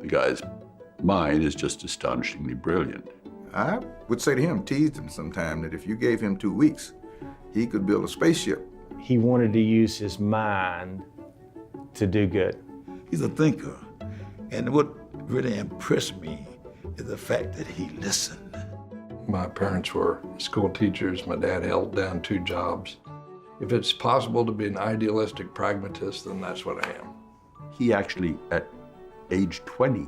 The guy's mind is just astonishingly brilliant. I would say to him, teased him sometime, that if you gave him 2 weeks, he could build a spaceship. He wanted to use his mind to do good. He's a thinker, and what really impressed me is the fact that he listened. My parents were school teachers. My dad held down 2 jobs. If it's possible to be an idealistic pragmatist, then that's what I am. He actually, at age 20,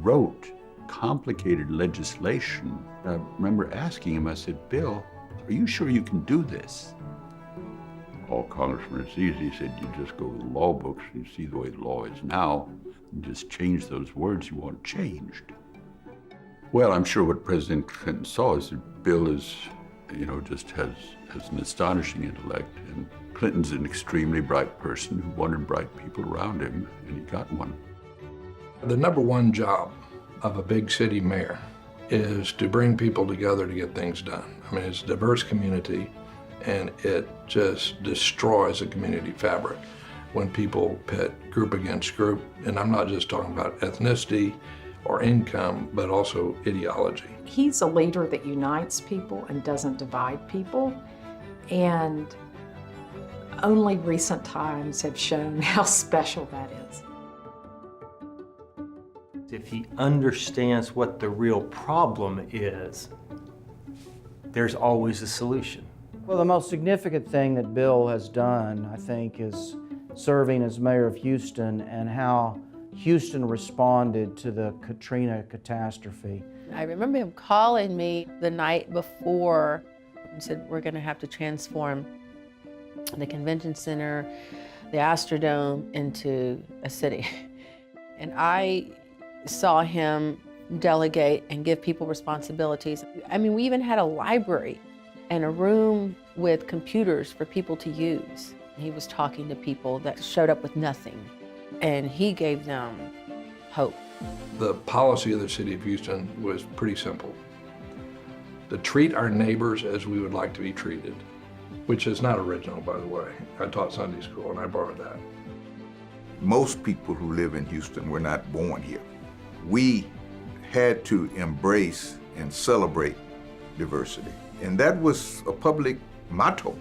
wrote complicated legislation. I remember asking him, I said, Bill, are you sure you can do this? Oh, Congressman, it's easy. He said, you just go to the law books and you see the way the law is now, and just change those words you want changed. Well, I'm sure what President Clinton saw is that Bill is, just has an astonishing intellect, and Clinton's an extremely bright person who wanted bright people around him, and he got one. The number one job of a big city mayor is to bring people together to get things done. I mean, it's a diverse community, and it just destroys the community fabric when people pit group against group. And I'm not just talking about ethnicity or income, but also ideology. He's a leader that unites people and doesn't divide people. And only recent times have shown how special that is. If he understands what the real problem is, there's always a solution. Well, the most significant thing that Bill has done, I think, is serving as mayor of Houston and how Houston responded to the Katrina catastrophe. I remember him calling me the night before and said, we're going to have to transform the convention center, the Astrodome, into a city. And I saw him delegate and give people responsibilities. I mean, we even had a library and a room with computers for people to use. He was talking to people that showed up with nothing, and he gave them hope. The policy of the city of Houston was pretty simple. To treat our neighbors as we would like to be treated, which is not original, by the way. I taught Sunday school, and I borrowed that. Most people who live in Houston were not born here. We had to embrace and celebrate diversity. And that was a public motto.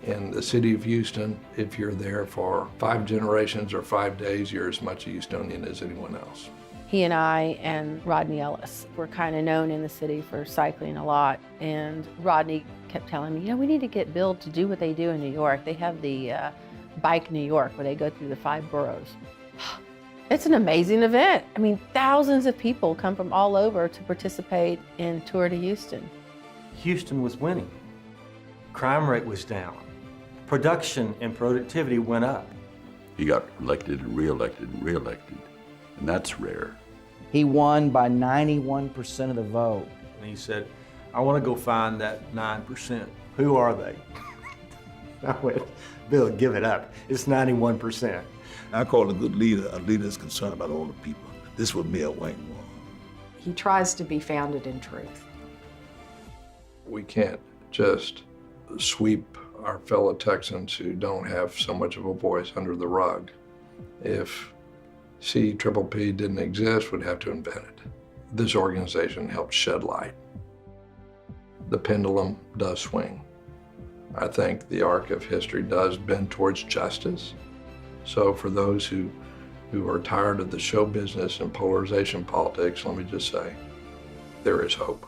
In the city of Houston, if you're there for 5 generations or 5 days, you're as much a Houstonian as anyone else. He and I and Rodney Ellis were kind of known in the city for cycling a lot. And Rodney kept telling me, we need to get Bill to do what they do in New York. They have the Bike New York, where they go through the 5 boroughs. It's an amazing event. I mean, thousands of people come from all over to participate in Tour de Houston. Houston was winning. Crime rate was down. Production and productivity went up. He got elected and reelected and reelected, and that's rare. He won by 91% of the vote. And he said, I want to go find that 9%. Who are they? I went, Bill, give it up. It's 91%. I call a good leader a leader that's concerned about all the people. This was Mayor Wayne was. He tries to be founded in truth. We can't just sweep our fellow Texans who don't have so much of a voice under the rug. If CPPP didn't exist, we'd have to invent it. This organization helped shed light. The pendulum does swing. I think the arc of history does bend towards justice. So for those who are tired of the show business and polarization politics, let me just say, there is hope.